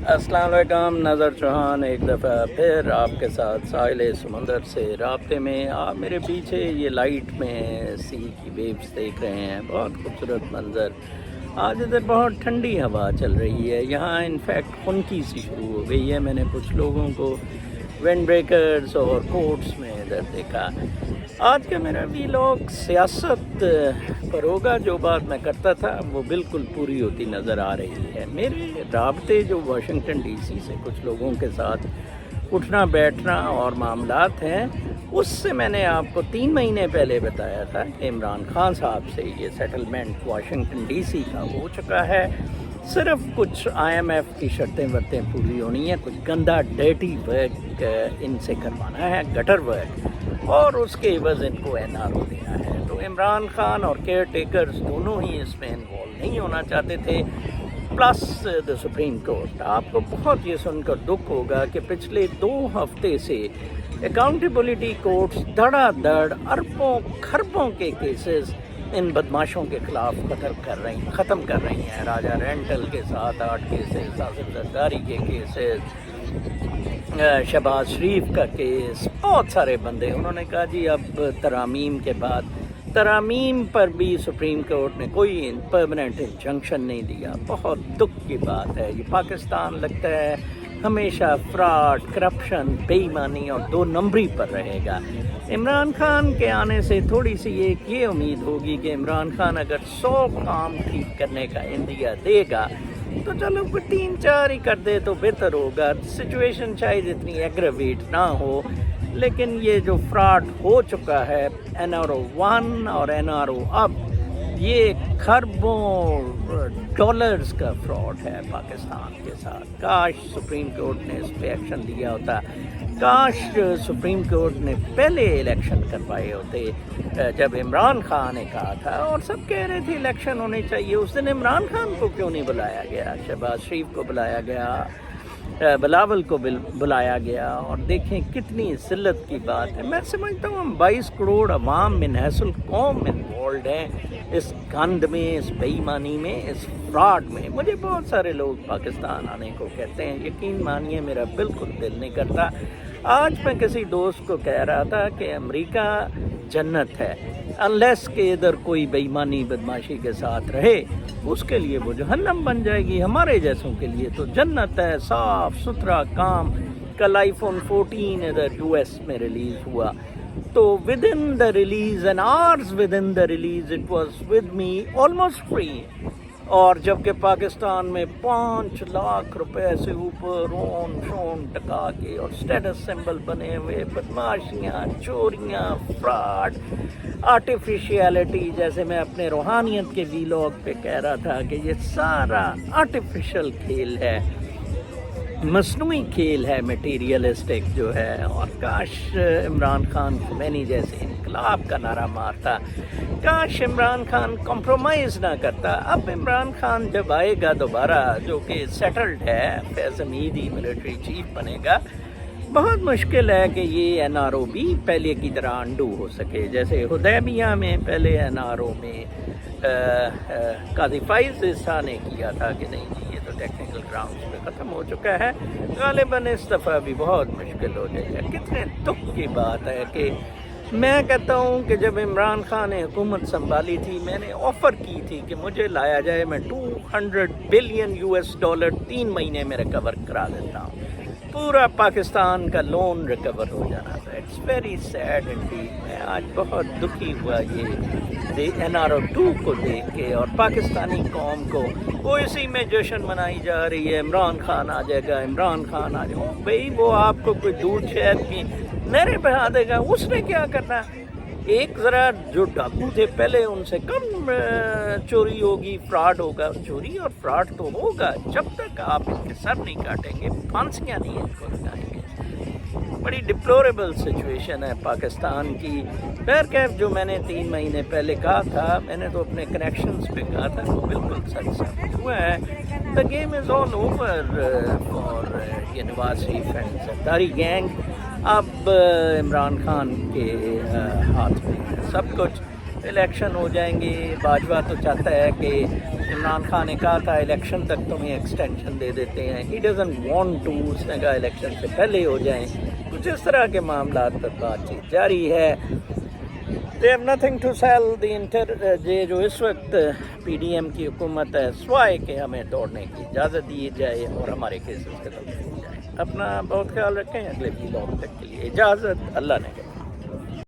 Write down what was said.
السلام علیکم، نظر چوہان ایک دفعہ پھر آپ کے ساتھ ساحل سمندر سے رابطے میں۔ آپ میرے پیچھے یہ لائٹ میں سی کی ویوز دیکھ رہے ہیں، بہت خوبصورت منظر۔ آج ادھر بہت ٹھنڈی ہوا چل رہی ہے، یہاں انفیکٹ خنکی سی شروع ہو گئی ہے۔ میں نے کچھ لوگوں کو ونڈ بریکرز اور کوٹس میں ادھر دیکھا۔ آج کا میرا ویلاگ سیاست پر ہوگا۔ جو بات میں کرتا تھا وہ بالکل پوری ہوتی نظر آ رہی ہے۔ میرے رابطے جو واشنگٹن ڈی سی سے کچھ لوگوں کے ساتھ اٹھنا بیٹھنا اور معاملات ہیں، اس سے میں نے آپ کو 3 مہینے پہلے بتایا تھا کہ عمران خان صاحب سے یہ سیٹلمنٹ واشنگٹن ڈی سی کا ہو چکا ہے۔ صرف کچھ IMF کی شرطیں ورتیں پوری ہونی ہیں، کچھ گندا ڈرٹی ورک ان سے کروانا ہے، گٹر ورک، اور اس کے عوض ان کو NRO دینا ہے۔ تو عمران خان اور کیئر ٹیکرز دونوں ہی اس میں انوالو نہیں ہونا چاہتے تھے، پلس دا سپریم کورٹ۔ آپ کو بہت یہ سن کر دکھ ہوگا کہ پچھلے 2 ہفتے سے اکاؤنٹیبلٹی کورٹس دھڑا دھڑ اربوں کھربوں کے کیسز ان بدماشوں کے خلاف ختم کر رہی ہیں۔ راجہ رینٹل کے 7-8 کیسز، آصف زرداری کے کیسز، شہباز شریف کا کیس، بہت سارے بندے۔ انہوں نے کہا جی اب ترامیم کے بعد، ترامیم پر بھی سپریم کورٹ نے کوئی پرماننٹ انجنکشن نہیں دیا۔ بہت دکھ کی بات ہے۔ یہ پاکستان لگتا ہے ہمیشہ فراڈ، کرپشن، بے ایمانی اور 2 نمبری پر رہے گا۔ عمران خان کے آنے سے تھوڑی سی یہ امید ہوگی کہ عمران خان اگر 100 کام ٹھیک کرنے کا عندیہ دے گا تو چلو 3-4 ہی کر دے تو بہتر ہوگا، سچویشن شاید اتنی ایگریویٹ نہ ہو۔ لیکن یہ جو فراڈ ہو چکا ہے NRO 1 اور NRO اب، یہ کھربوں ڈالرز کا فراڈ ہے پاکستان کے ساتھ۔ کاش سپریم کورٹ نے اس پہ ایکشن لیا ہوتا، کاش سپریم کورٹ نے پہلے الیکشن کروائے ہوتے جب عمران خان نے کہا تھا، اور سب کہہ رہے تھے الیکشن ہونے چاہیے۔ اس دن عمران خان کو کیوں نہیں بلایا گیا؟ شہباز شریف کو بلایا گیا، بلاول کو بلایا گیا، اور دیکھیں کتنی ذلت کی بات ہے۔ میں سمجھتا ہوں ہم 22 کروڑ عوام من حیث القوم انوالوڈ ہیں اس گند میں، اس بے ایمانی میں، اس فراڈ میں۔ مجھے بہت سارے لوگ پاکستان آنے کو کہتے ہیں، یقین مانیے میرا بالکل دل نہیں کرتا۔ آج میں کسی دوست کو کہہ رہا تھا کہ امریکہ جنت ہے، انلیس کہ ادھر کوئی بے ایمانی بدماشی کے ساتھ رہے، اس کے لیے وہ جہنم بن جائے گی۔ ہمارے جیسوں کے لیے تو جنت ہے، صاف ستھرا کام۔ کل iPhone 14 ادھر US میں ریلیز ہوا، تو within the release and hours within the release it was with me almost free۔ اور جبکہ پاکستان میں 5 لاکھ روپے سے اوپر اون شون ٹکا کے اور اسٹیٹس سمبل بنے ہوئے بدماشیاں، چوریاں، فراڈ، آرٹیفیشیلٹی، جیسے میں اپنے روحانیت کے ویلاگ پہ کہہ رہا تھا کہ یہ سارا آرٹیفیشل کھیل ہے، مصنوعی کھیل ہے، میٹیریلسٹک جو ہے۔ اور کاش عمران خان خمینی جیسے انقلاب کا نعرہ مارتا، کاش عمران خان کمپرومائز نہ کرتا۔ اب عمران خان جب آئے گا دوبارہ، جو کہ سیٹلڈ ہے، فیض حمیدی ملٹری چیف بنے گا، بہت مشکل ہے کہ یہ NRO بھی پہلے کی طرح انڈو ہو سکے۔ جیسے حدیبیہ میں پہلے NRO میں قاضی فائز عیسیٰ نے کیا تھا کہ نہیں جی یہ تو ٹیکنیکل گراؤنڈز پہ ختم ہو چکا ہے، غالباً اس دفعہ بھی بہت مشکل ہو جائے گا۔ کتنے دکھ کی بات ہے کہ میں کہتا ہوں کہ جب عمران خان نے حکومت سنبھالی تھی، میں نے آفر کی تھی کہ مجھے لایا جائے، میں $200 بلین 3 مہینے میں ریکور کرا دیتا ہوں، پورا پاکستان کا لون ریکور ہو جانا تھا۔ It's very sad indeed. میں آج بہت دکھی ہوا یہ NRO 2 کو دیکھ کے، اور پاکستانی قوم کو وہ اسی میں جشن منائی جا رہی ہے، عمران خان آ جائے گا، عمران خان آ جائے گا۔ بھئی وہ آپ کو کوئی دودھ شہد کی نہریں بہا دے گا، اس نے کیا کرنا؟ ایک ذرا جو ڈاکو تھے پہلے ان سے کم چوری ہوگی، فراڈ ہوگا۔ چوری اور فراڈ تو ہوگا جب تک آپ ان کے سر نہیں کاٹیں گے، پھانسیاں نہیں ان کو لگائیں گے۔ بڑی ڈپلوریبل سچویشن ہے پاکستان کی۔ خیر جو میں نے 3 مہینے پہلے کہا تھا، میں نے تو اپنے کنیکشنز پہ کہا تھا، وہ بالکل سچ ثابت ہوا ہے۔ The game is all over for یہ نواز شریف اینڈ زرداری گینگ۔ اب عمران خان کے ہاتھ میں ہے سب کچھ۔ الیکشن ہو جائیں گے. باجوہ تو چاہتا ہے کہ عمران خان نے کہا تھا الیکشن تک تمہیں ایکسٹینشن دے دیتے ہیں. ہی ڈزنٹ وانٹ ٹو, اس نے کہا الیکشن سے پہلے ہو جائیں. کچھ اس طرح کے معاملات پر بات چیت جاری ہے. They have nothing to sell. یہ جو اس وقت پی ڈی ایم کی حکومت ہے سوائے کہ ہمیں دوڑنے کی اجازت دی جائے اور ہمارے کیسز ختم کیے جائیں. اپنا بہت خیال رکھیں. اگلے ویلاگ تک کے لیے اجازت. اللہ نے